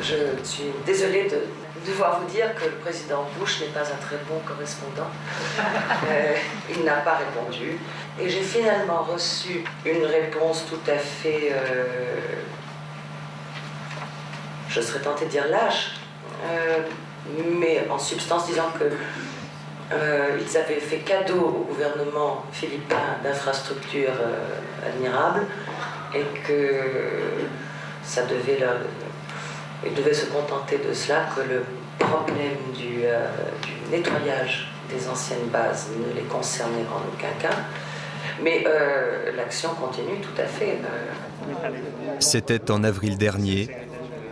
Je suis désolée de devoir vous dire que le président Bush n'est pas un très bon correspondant. Il n'a pas répondu. Et j'ai finalement reçu une réponse tout à fait, je serais tentée de dire lâche, mais en substance disant que ils avaient fait cadeau au gouvernement philippin d'infrastructures admirables et que ils devaient se contenter de cela, que le problème du nettoyage des anciennes bases ne les concernait en aucun cas. Mais l'action continue tout à fait. C'était en avril dernier,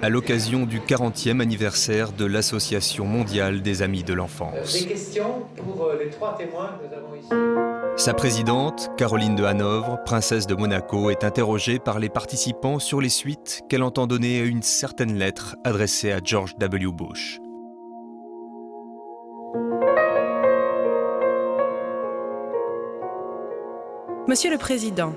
à l'occasion du 40e anniversaire de l'Association mondiale des amis de l'enfance. Des questions pour les 3 témoins que nous avons ici. Sa présidente, Caroline de Hanovre, princesse de Monaco, est interrogée par les participants sur les suites qu'elle entend donner à une certaine lettre adressée à George W. Bush. Monsieur le Président,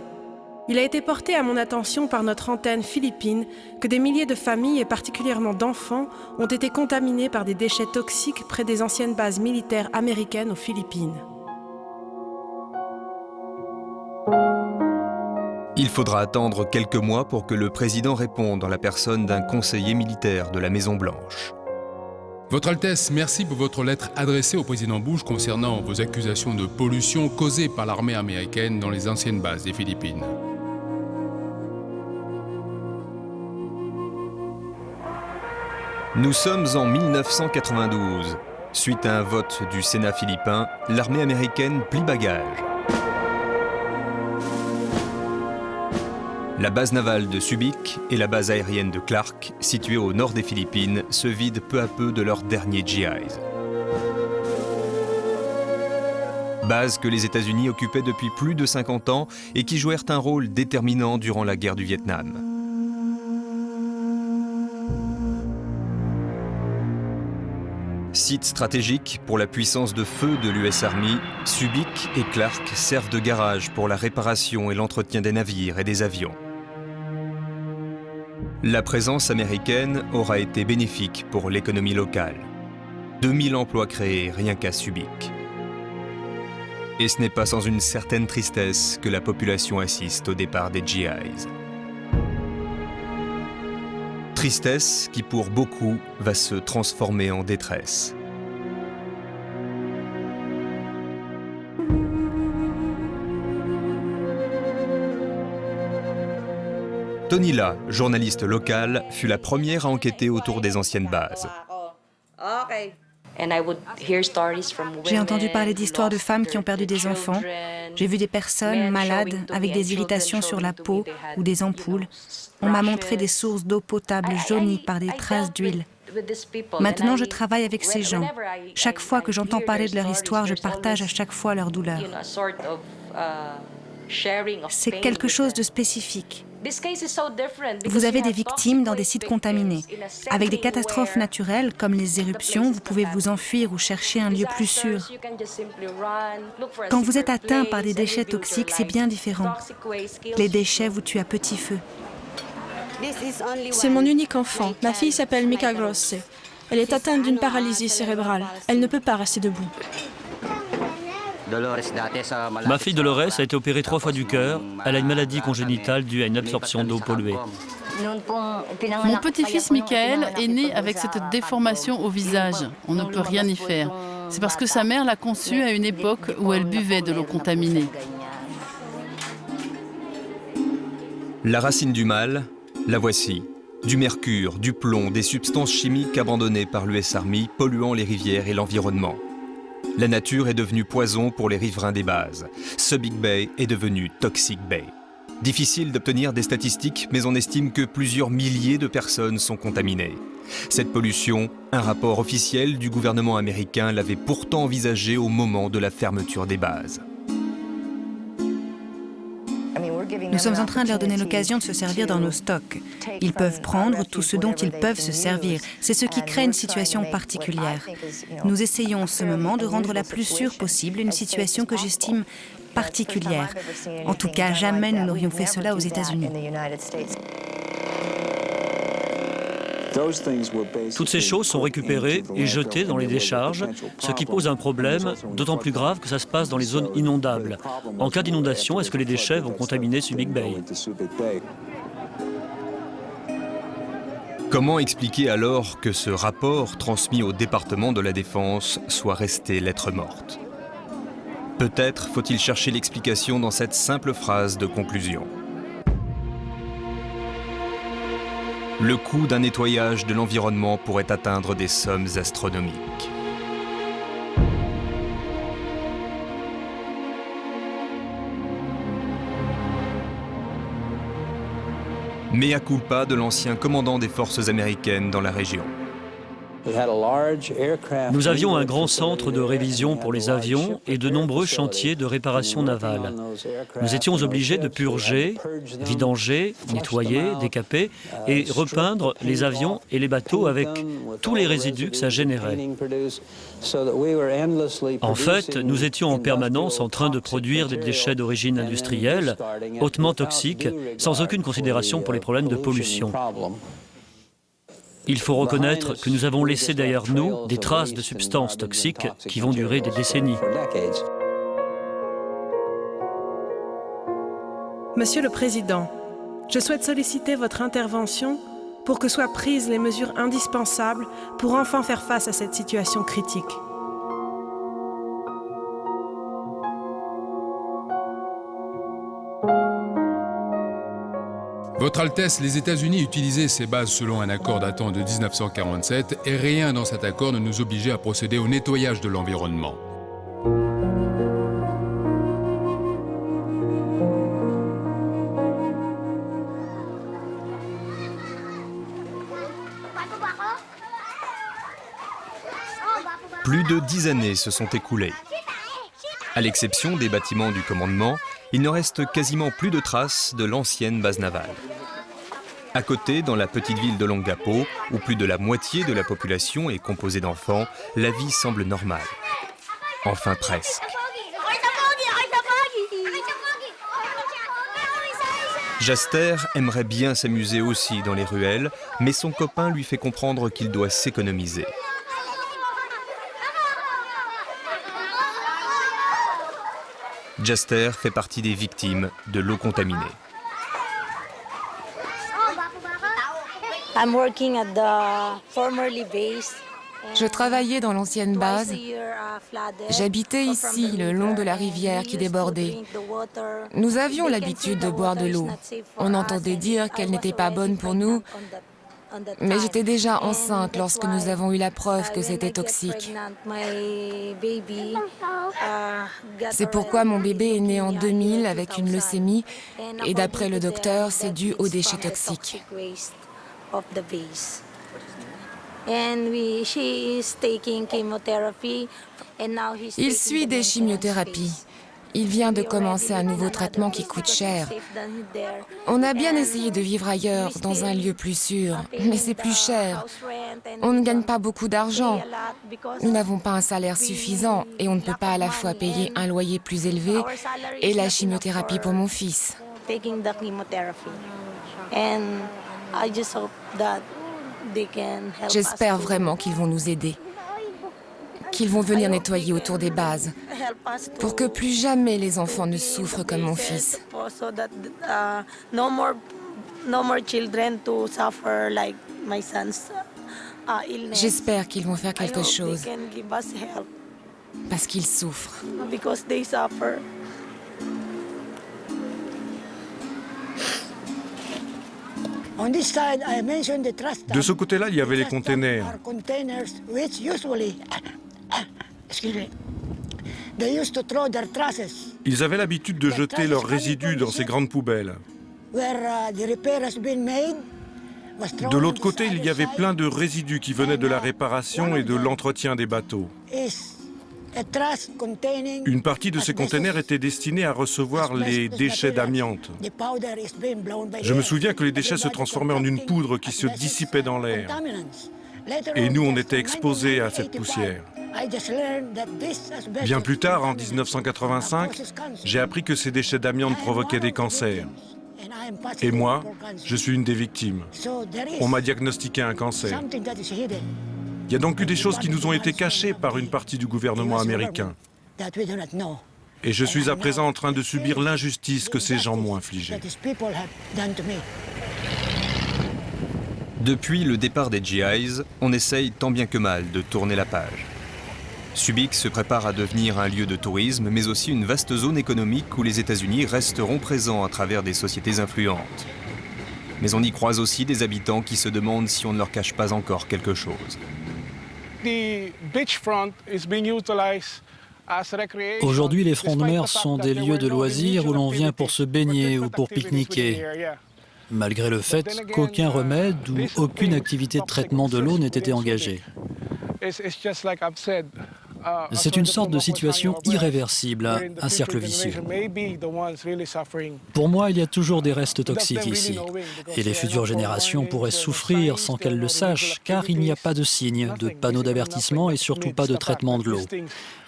il a été porté à mon attention par notre antenne philippine que des milliers de familles et particulièrement d'enfants ont été contaminés par des déchets toxiques près des anciennes bases militaires américaines aux Philippines. Il faudra attendre quelques mois pour que le président réponde en la personne d'un conseiller militaire de la Maison-Blanche. Votre Altesse, merci pour votre lettre adressée au président Bush concernant vos accusations de pollution causées par l'armée américaine dans les anciennes bases des Philippines. Nous sommes en 1992. Suite à un vote du Sénat philippin, l'armée américaine plie bagage. La base navale de Subic et la base aérienne de Clark, situées au nord des Philippines, se vident peu à peu de leurs derniers GIs. Bases que les États-Unis occupaient depuis plus de 50 ans et qui jouèrent un rôle déterminant durant la guerre du Vietnam. Site stratégique pour la puissance de feu de l'US Army, Subic et Clark servent de garage pour la réparation et l'entretien des navires et des avions. La présence américaine aura été bénéfique pour l'économie locale. 2000 emplois créés rien qu'à Subic. Et ce n'est pas sans une certaine tristesse que la population assiste au départ des GIs. Tristesse qui, pour beaucoup, va se transformer en détresse. Tonila, journaliste locale, fut la première à enquêter autour des anciennes bases. J'ai entendu parler d'histoires de femmes qui ont perdu des enfants. J'ai vu des personnes malades avec des irritations sur la peau ou des ampoules. On m'a montré des sources d'eau potable jaunies par des traces d'huile. Maintenant, je travaille avec ces gens. Chaque fois que j'entends parler de leur histoire, je partage à chaque fois leur douleur. C'est quelque chose de spécifique. Vous avez des victimes dans des sites contaminés. Avec des catastrophes naturelles comme les éruptions, vous pouvez vous enfuir ou chercher un lieu plus sûr. Quand vous êtes atteint par des déchets toxiques, c'est bien différent. Les déchets vous tuent à petit feu. C'est mon unique enfant. Ma fille s'appelle Mika Grosse. Elle est atteinte d'une paralysie cérébrale. Elle ne peut pas rester debout. Ma fille Dolores a été opérée 3 fois du cœur. Elle a une maladie congénitale due à une absorption d'eau polluée. Mon petit-fils Michael est né avec cette déformation au visage. On ne peut rien y faire. C'est parce que sa mère l'a conçu à une époque où elle buvait de l'eau contaminée. La racine du mal, la voici. Du mercure, du plomb, des substances chimiques abandonnées par l'US Army polluant les rivières et l'environnement. La nature est devenue poison pour les riverains des bases. Subic Bay est devenu Toxic Bay. Difficile d'obtenir des statistiques, mais on estime que plusieurs milliers de personnes sont contaminées. Cette pollution, un rapport officiel du gouvernement américain l'avait pourtant envisagée au moment de la fermeture des bases. Nous sommes en train de leur donner l'occasion de se servir dans nos stocks. Ils peuvent prendre tout ce dont ils peuvent se servir. C'est ce qui crée une situation particulière. Nous essayons en ce moment de rendre la plus sûre possible une situation que j'estime particulière. En tout cas, jamais nous n'aurions fait cela aux États-Unis. Toutes ces choses sont récupérées et jetées dans les décharges, ce qui pose un problème d'autant plus grave que ça se passe dans les zones inondables. En cas d'inondation, est-ce que les déchets vont contaminer Subic Bay? Comment expliquer alors que ce rapport transmis au département de la Défense soit resté lettre morte? Peut-être faut-il chercher l'explication dans cette simple phrase de conclusion. Le coût d'un nettoyage de l'environnement pourrait atteindre des sommes astronomiques. Mea culpa de l'ancien commandant des forces américaines dans la région. Nous avions un grand centre de révision pour les avions et de nombreux chantiers de réparation navale. Nous étions obligés de purger, vidanger, nettoyer, décaper et repeindre les avions et les bateaux avec tous les résidus que ça générait. En fait, nous étions en permanence en train de produire des déchets d'origine industrielle, hautement toxiques, sans aucune considération pour les problèmes de pollution. Il faut reconnaître que nous avons laissé derrière nous des traces de substances toxiques qui vont durer des décennies. Monsieur le Président, je souhaite solliciter votre intervention pour que soient prises les mesures indispensables pour enfin faire face à cette situation critique. Votre Altesse, les États-Unis utilisaient ces bases selon un accord datant de 1947 et rien dans cet accord ne nous obligeait à procéder au nettoyage de l'environnement. Plus de 10 années se sont écoulées. À l'exception des bâtiments du commandement, il ne reste quasiment plus de traces de l'ancienne base navale. À côté, dans la petite ville de Longapo, où plus de la moitié de la population est composée d'enfants, la vie semble normale. Enfin presque. Jaster aimerait bien s'amuser aussi dans les ruelles, mais son copain lui fait comprendre qu'il doit s'économiser. Jaster fait partie des victimes de l'eau contaminée. Je travaillais dans l'ancienne base. J'habitais ici, le long de la rivière qui débordait. Nous avions l'habitude de boire de l'eau. On entendait dire qu'elle n'était pas bonne pour nous, mais j'étais déjà enceinte lorsque nous avons eu la preuve que c'était toxique. C'est pourquoi mon bébé est né en 2000 avec une leucémie et d'après le docteur, c'est dû aux déchets toxiques. Il suit des chimiothérapies. Il vient de commencer un nouveau traitement qui coûte cher. On a bien essayé de vivre ailleurs, dans un lieu plus sûr, mais c'est plus cher. On ne gagne pas beaucoup d'argent. Nous n'avons pas un salaire suffisant et on ne peut pas à la fois payer un loyer plus élevé et la chimiothérapie pour mon fils. J'espère vraiment qu'ils vont nous aider, qu'ils vont venir nettoyer autour des bases, pour que plus jamais les enfants ne souffrent comme mon fils. J'espère qu'ils vont faire quelque chose, parce qu'ils souffrent. De ce côté-là, il y avait les containers. Ils avaient l'habitude de jeter leurs résidus dans ces grandes poubelles. De l'autre côté, il y avait plein de résidus qui venaient de la réparation et de l'entretien des bateaux. Une partie de ces containers était destinée à recevoir les déchets d'amiante. Je me souviens que les déchets se transformaient en une poudre qui se dissipait dans l'air. Et nous, on était exposés à cette poussière. Bien plus tard, en 1985, j'ai appris que ces déchets d'amiante provoquaient des cancers. Et moi, je suis une des victimes. On m'a diagnostiqué un cancer. Il y a donc eu des choses qui nous ont été cachées par une partie du gouvernement américain. Et je suis à présent en train de subir l'injustice que ces gens m'ont infligée. Depuis le départ des GIs, on essaye tant bien que mal de tourner la page. Subic se prépare à devenir un lieu de tourisme, mais aussi une vaste zone économique où les États-Unis resteront présents à travers des sociétés influentes. Mais on y croise aussi des habitants qui se demandent si on ne leur cache pas encore quelque chose. Aujourd'hui, les fronts de mer sont des lieux de loisirs où l'on vient pour se baigner ou pour pique-niquer, malgré le fait qu'aucun remède ou aucune activité de traitement de l'eau n'ait été engagée. C'est une sorte de situation irréversible, un cercle vicieux. Pour moi, il y a toujours des restes toxiques ici. Et les futures générations pourraient souffrir sans qu'elles le sachent, car il n'y a pas de signes, de panneaux d'avertissement et surtout pas de traitement de l'eau.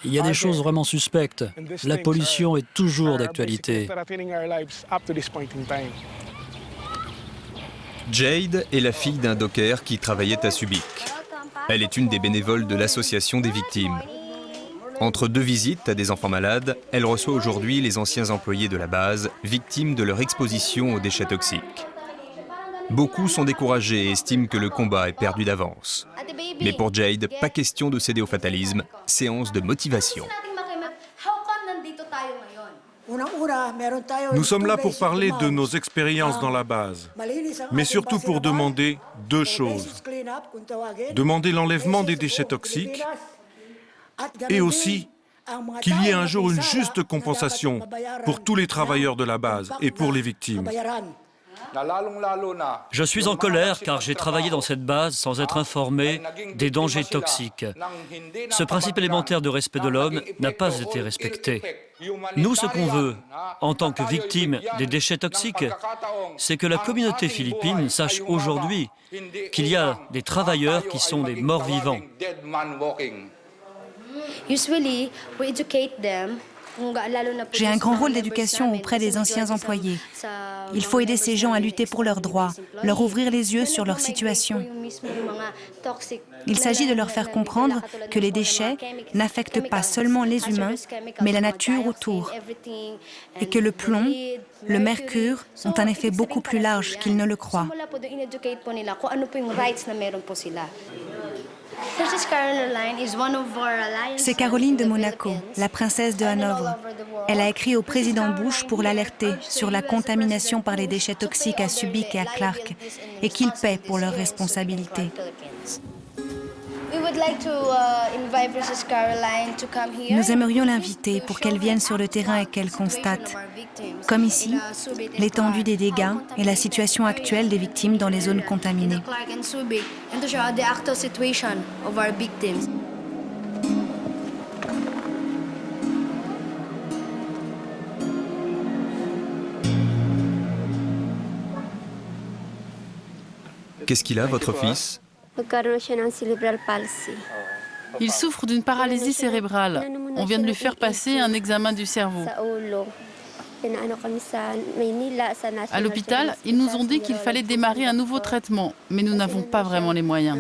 Il y a des choses vraiment suspectes. La pollution est toujours d'actualité. Jade est la fille d'un docker qui travaillait à Subic. Elle est une des bénévoles de l'association des victimes. Entre deux visites à des enfants malades, elle reçoit aujourd'hui les anciens employés de la base, victimes de leur exposition aux déchets toxiques. Beaucoup sont découragés et estiment que le combat est perdu d'avance. Mais pour Jade, pas question de céder au fatalisme, séance de motivation. Nous sommes là pour parler de nos expériences dans la base, mais surtout pour demander deux choses. Demander l'enlèvement des déchets toxiques et aussi qu'il y ait un jour une juste compensation pour tous les travailleurs de la base et pour les victimes. Je suis en colère car j'ai travaillé dans cette base sans être informé des dangers toxiques. Ce principe élémentaire de respect de l'homme n'a pas été respecté. Nous, ce qu'on veut, en tant que victimes des déchets toxiques, c'est que la communauté philippine sache aujourd'hui qu'il y a des travailleurs qui sont des morts vivants. J'ai un grand rôle d'éducation auprès des anciens employés. Il faut aider ces gens à lutter pour leurs droits, leur ouvrir les yeux sur leur situation. Il s'agit de leur faire comprendre que les déchets n'affectent pas seulement les humains, mais la nature autour, et que le plomb, le mercure ont un effet beaucoup plus large qu'ils ne le croient. C'est Caroline de Monaco, la princesse de Hanovre. Elle a écrit au président Bush pour l'alerter sur la contamination par les déchets toxiques à Subic et à Clark et qu'il paie pour leurs responsabilités. Nous aimerions l'inviter pour qu'elle vienne sur le terrain et qu'elle constate, comme ici, l'étendue des dégâts et la situation actuelle des victimes dans les zones contaminées. Qu'est-ce qu'il a, votre fils ? Il souffre d'une paralysie cérébrale. On vient de lui faire passer un examen du cerveau. À l'hôpital, ils nous ont dit qu'il fallait démarrer un nouveau traitement, mais nous n'avons pas vraiment les moyens.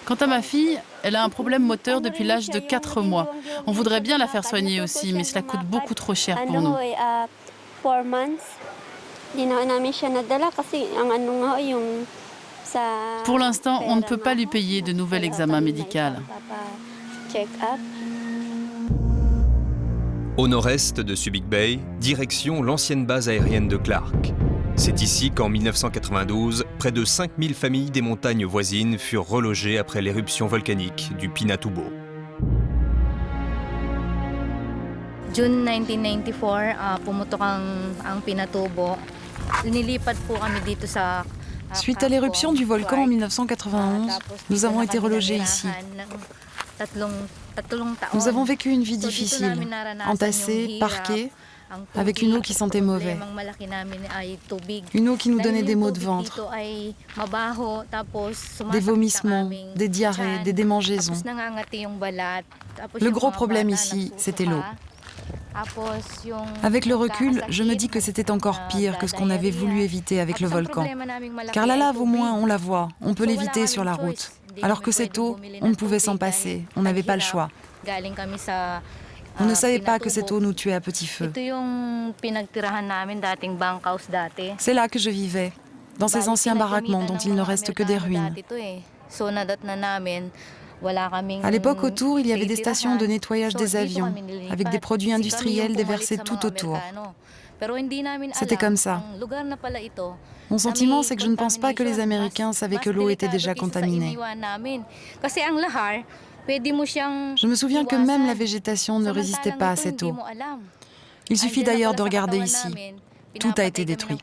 Quant à ma fille, elle a un problème moteur depuis l'âge de 4 mois. On voudrait bien la faire soigner aussi, mais cela coûte beaucoup trop cher pour nous. Pour l'instant, on ne peut pas lui payer de nouvel examen médical. Au nord-est de Subic Bay, direction l'ancienne base aérienne de Clark. C'est ici qu'en 1992, près de 5000 familles des montagnes voisines furent relogées après l'éruption volcanique du Pinatubo. June 1994, pumutok ang Pinatubo. Nilipat po kami dito sa. Suite à l'éruption du volcan en 1991, nous avons été relogés ici. Nous avons vécu une vie difficile, entassés, parqués, avec une eau qui sentait mauvais. Une eau qui nous donnait des maux de ventre, des vomissements, des diarrhées, des démangeaisons. Le gros problème ici, c'était l'eau. Avec le recul, je me dis que c'était encore pire que ce qu'on avait voulu éviter avec le volcan. Car la lave, au moins, on la voit, on peut l'éviter sur la route. Alors que cette eau, on ne pouvait s'en passer, on n'avait pas le choix. On ne savait pas que cette eau nous tuait à petit feu. C'est là que je vivais, dans ces anciens baraquements dont il ne reste que des ruines. À l'époque, autour, il y avait des stations de nettoyage des avions, avec des produits industriels déversés tout autour. C'était comme ça. Mon sentiment, c'est que je ne pense pas que les Américains savaient que l'eau était déjà contaminée. Je me souviens que même la végétation ne résistait pas à cette eau. Il suffit d'ailleurs de regarder ici. Tout a été détruit.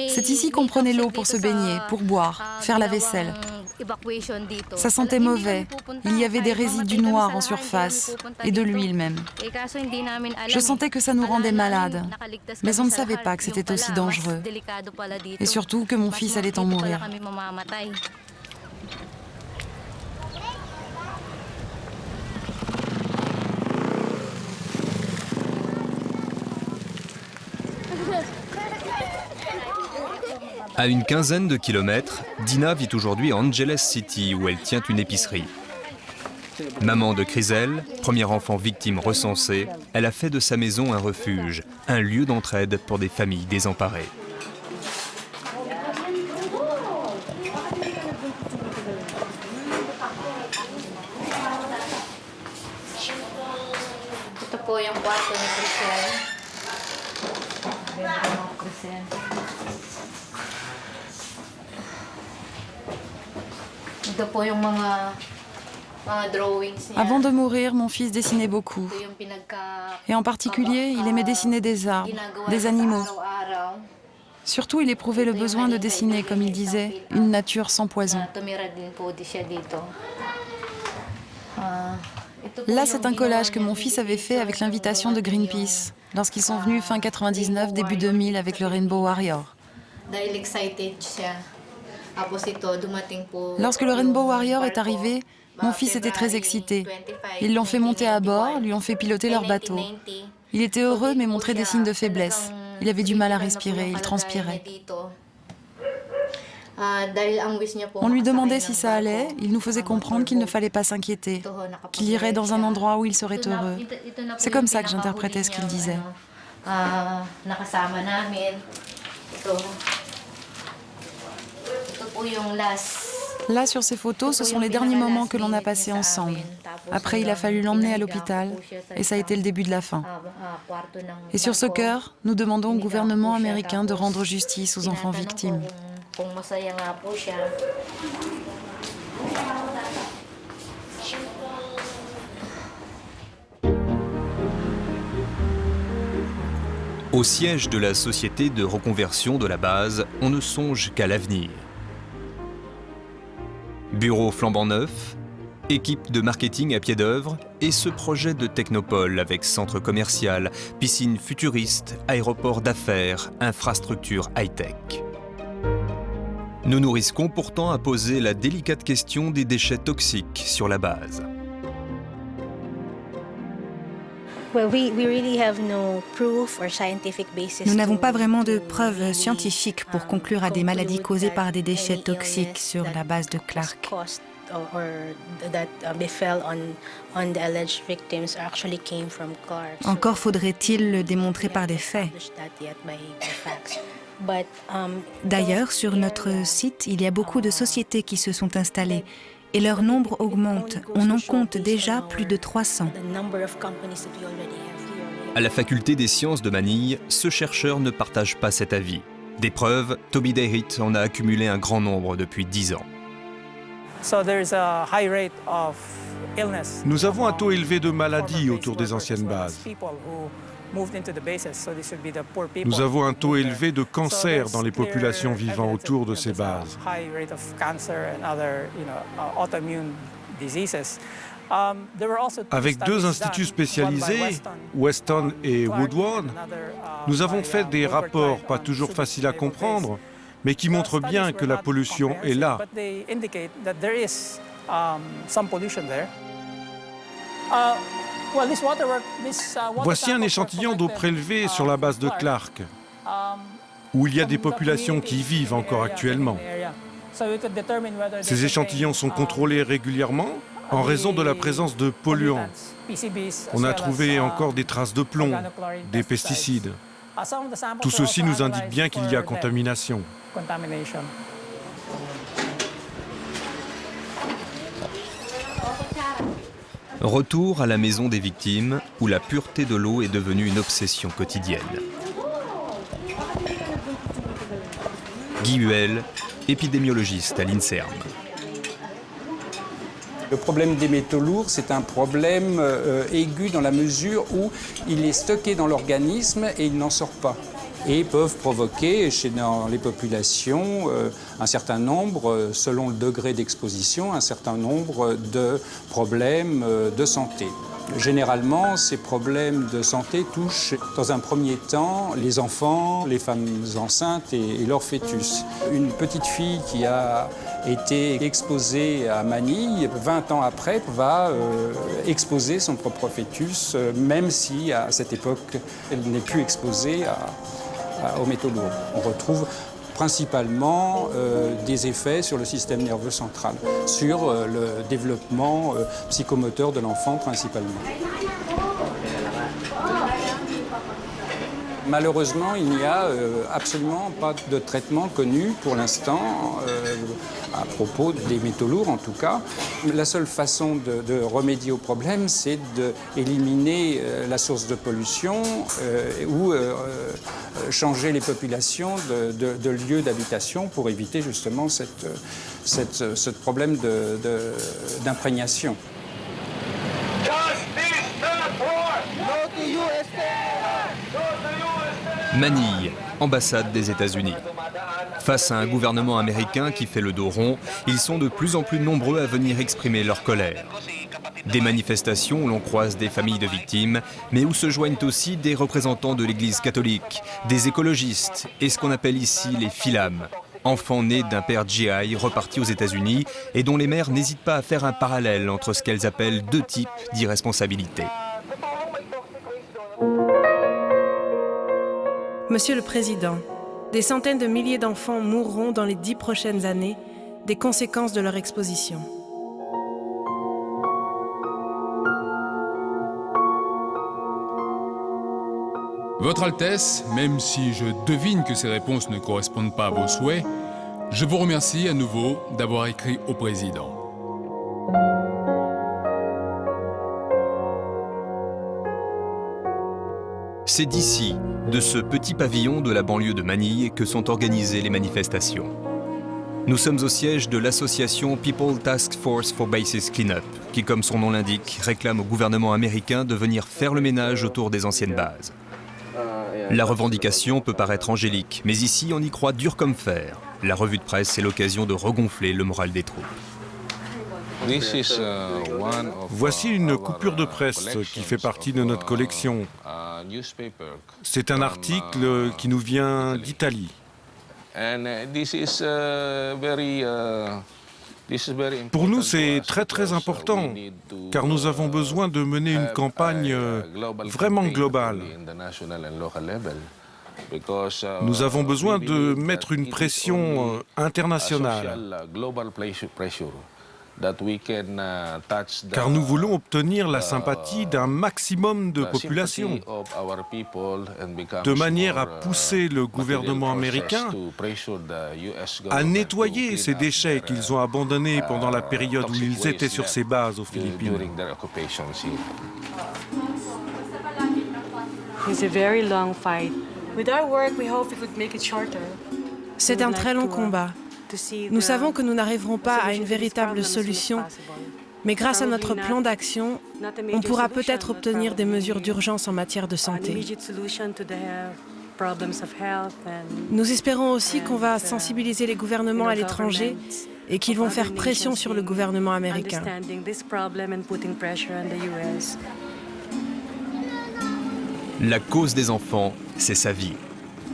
C'est ici qu'on prenait l'eau pour se baigner, pour boire, faire la vaisselle. Ça sentait mauvais. Il y avait des résidus noirs en surface et de l'huile même. Je sentais que ça nous rendait malades. Mais on ne savait pas que c'était aussi dangereux. Et surtout que mon fils allait en mourir. À une quinzaine de kilomètres, Dina vit aujourd'hui à Angeles City où elle tient une épicerie. Maman de Chrysel, premier enfant victime recensé, elle a fait de sa maison un refuge, un lieu d'entraide pour des familles désemparées. Avant de mourir, mon fils dessinait beaucoup. Et en particulier, il aimait dessiner des arbres, des animaux. Surtout, il éprouvait le besoin de dessiner, comme il disait, une nature sans poison. Là, c'est un collage que mon fils avait fait avec l'invitation de Greenpeace, lorsqu'ils sont venus fin 99, début 2000 avec le Rainbow Warrior. Lorsque le Rainbow Warrior est arrivé, mon fils était très excité. Ils l'ont fait monter à bord, lui ont fait piloter leur bateau. Il était heureux mais montrait des signes de faiblesse. Il avait du mal à respirer, il transpirait. On lui demandait si ça allait, il nous faisait comprendre qu'il ne fallait pas s'inquiéter, qu'il irait dans un endroit où il serait heureux. C'est comme ça que j'interprétais ce qu'il disait. Là, sur ces photos, ce sont les derniers moments que l'on a passés ensemble. Après, il a fallu l'emmener à l'hôpital et ça a été le début de la fin. Et sur ce cœur, nous demandons au gouvernement américain de rendre justice aux enfants victimes. Au siège de la société de reconversion de la base, on ne songe qu'à l'avenir. Bureau flambant neuf, équipe de marketing à pied d'œuvre et ce projet de technopole avec centre commercial, piscine futuriste, aéroport d'affaires, infrastructure high-tech. Nous nous risquons pourtant à poser la délicate question des déchets toxiques sur la base. Nous n'avons pas vraiment de preuves scientifiques pour conclure à des maladies causées par des déchets toxiques sur la base de Clark. Encore faudrait-il le démontrer par des faits. D'ailleurs, sur notre site, il y a beaucoup de sociétés qui se sont installées. Et leur nombre augmente. On en compte déjà plus de 300. À la faculté des sciences de Manille, ce chercheur ne partage pas cet avis. Des preuves, Toby Dayrit en a accumulé un grand nombre depuis 10 ans. Nous avons un taux élevé de maladies autour des anciennes bases. Nous avons un taux élevé de cancer dans les populations vivant autour de ces bases. Avec 2 instituts spécialisés, Weston et Woodward, nous avons fait des rapports pas toujours faciles à comprendre, mais qui montrent bien que la pollution est là. Voici un échantillon d'eau prélevée sur la base de Clark, où il y a des populations qui vivent encore actuellement. Ces échantillons sont contrôlés régulièrement en raison de la présence de polluants. On a trouvé encore des traces de plomb, des pesticides. Tout ceci nous indique bien qu'il y a contamination. Retour à la maison des victimes, où la pureté de l'eau est devenue une obsession quotidienne. Guy Huel, épidémiologiste à l'INSERM. Le problème des métaux lourds, c'est un problème aigu dans la mesure où il est stocké dans l'organisme et il n'en sort pas. Et peuvent provoquer dans les populations un certain nombre, selon le degré d'exposition, un certain nombre de problèmes de santé. Généralement, ces problèmes de santé touchent dans un premier temps les enfants, les femmes enceintes et leurs fœtus. Une petite fille qui a été exposée à Manille, 20 ans après, va exposer son propre fœtus, même si à cette époque, elle n'est plus exposée aux métaux lourds. On retrouve principalement des effets sur le système nerveux central, sur le développement psychomoteur de l'enfant principalement. Malheureusement, il n'y a absolument pas de traitement connu pour l'instant à propos des métaux lourds en tout cas. La seule façon de remédier au problème, c'est d'éliminer la source de pollution ou changer les populations de lieux d'habitation pour éviter justement ce problème d'imprégnation. Manille, ambassade des États-Unis. Face à un gouvernement américain qui fait le dos rond, ils sont de plus en plus nombreux à venir exprimer leur colère. Des manifestations où l'on croise des familles de victimes, mais où se joignent aussi des représentants de l'Église catholique, des écologistes et ce qu'on appelle ici les filames, enfants nés d'un père GI reparti aux États-Unis et dont les mères n'hésitent pas à faire un parallèle entre ce qu'elles appellent 2 types d'irresponsabilité. Monsieur le Président, des centaines de milliers d'enfants mourront dans les 10 prochaines années des conséquences de leur exposition. Votre Altesse, même si je devine que ces réponses ne correspondent pas à vos souhaits, je vous remercie à nouveau d'avoir écrit au Président. C'est d'ici, de ce petit pavillon de la banlieue de Manille, que sont organisées les manifestations. Nous sommes au siège de l'association People Task Force for Bases Cleanup, qui, comme son nom l'indique, réclame au gouvernement américain de venir faire le ménage autour des anciennes bases. La revendication peut paraître angélique, mais ici on y croit dur comme fer. La revue de presse est l'occasion de regonfler le moral des troupes. Voici une coupure de presse qui fait partie de notre collection. C'est un article qui nous vient d'Italie. Pour nous, c'est très important, car nous avons besoin de mener une campagne vraiment globale. Nous avons besoin de mettre une pression internationale, car nous voulons obtenir la sympathie d'un maximum de populations, de manière à pousser le gouvernement américain à nettoyer ces déchets qu'ils ont abandonnés pendant la période où ils étaient sur ces bases aux Philippines. C'est un très long combat. Nous savons que nous n'arriverons pas à une véritable solution, Mais grâce à notre plan d'action, on pourra peut-être obtenir des mesures d'urgence en matière de santé. Nous espérons aussi qu'on va sensibiliser les gouvernements à l'étranger et qu'ils vont faire pression sur le gouvernement américain. La cause des enfants, c'est sa vie.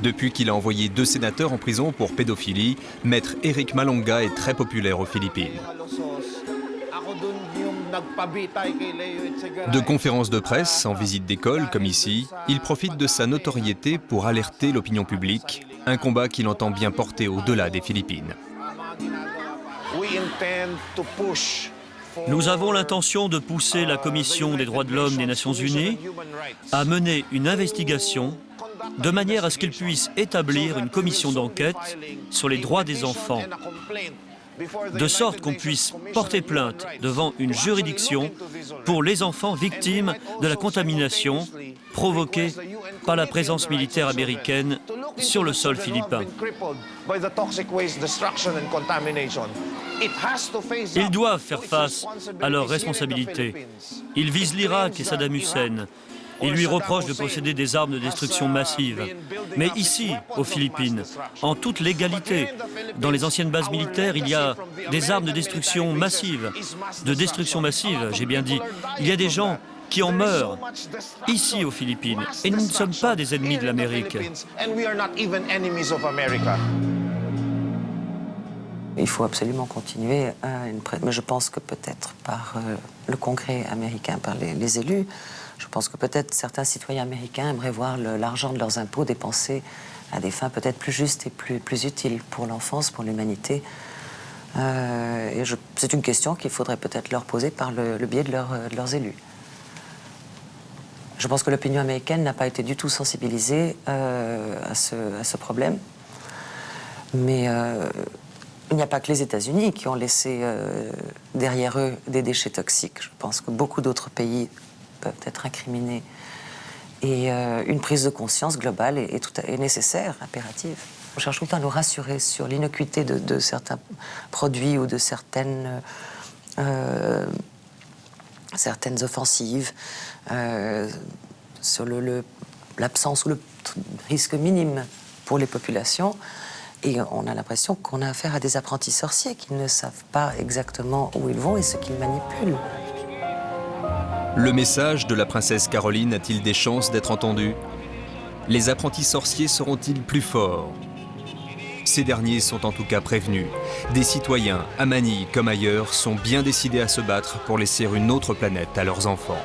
Depuis qu'il a envoyé 2 sénateurs en prison pour pédophilie, Maître Eric Malonga est très populaire aux Philippines. De conférences de presse, en visite d'école comme ici, il profite de sa notoriété pour alerter l'opinion publique, un combat qu'il entend bien porter au-delà des Philippines. Nous avons l'intention de pousser la Commission des droits de l'homme des Nations Unies à mener une investigation de manière à ce qu'elle puisse établir une commission d'enquête sur les droits des enfants, de sorte qu'on puisse porter plainte devant une juridiction pour les enfants victimes de la contamination provoquée par la présence militaire américaine sur le sol philippin. Ils doivent faire face à leurs responsabilités. Ils visent l'Irak et Saddam Hussein. Ils lui reprochent de posséder des armes de destruction massive. Mais ici, aux Philippines, en toute légalité, dans les anciennes bases militaires, il y a des armes de destruction massive. De destruction massive, j'ai bien dit. Il y a des gens qui en meurent, ici aux Philippines. Et nous ne sommes pas des ennemis de l'Amérique. Il faut absolument continuer, mais je pense que peut-être par le Congrès américain, par les élus, je pense que peut-être certains citoyens américains aimeraient voir l'argent de leurs impôts dépensé à des fins peut-être plus justes et plus utiles pour l'enfance, pour l'humanité. C'est une question qu'il faudrait peut-être leur poser par le biais de leurs élus. Je pense que l'opinion américaine n'a pas été du tout sensibilisée à ce problème. Mais il n'y a pas que les États-Unis qui ont laissé derrière eux des déchets toxiques. Je pense que beaucoup d'autres pays peuvent être incriminés. Et une prise de conscience globale est nécessaire, impérative. On cherche tout le temps à nous rassurer sur l'innocuité de certains produits ou de certaines offensives, sur l'absence ou le risque minime pour les populations. Et on a l'impression qu'on a affaire à des apprentis sorciers qui ne savent pas exactement où ils vont et ce qu'ils manipulent. Le message de la princesse Caroline a-t-il des chances d'être entendu? Les apprentis sorciers seront-ils plus forts? Ces derniers sont en tout cas prévenus. Des citoyens, à Manille comme ailleurs, sont bien décidés à se battre pour laisser une autre planète à leurs enfants.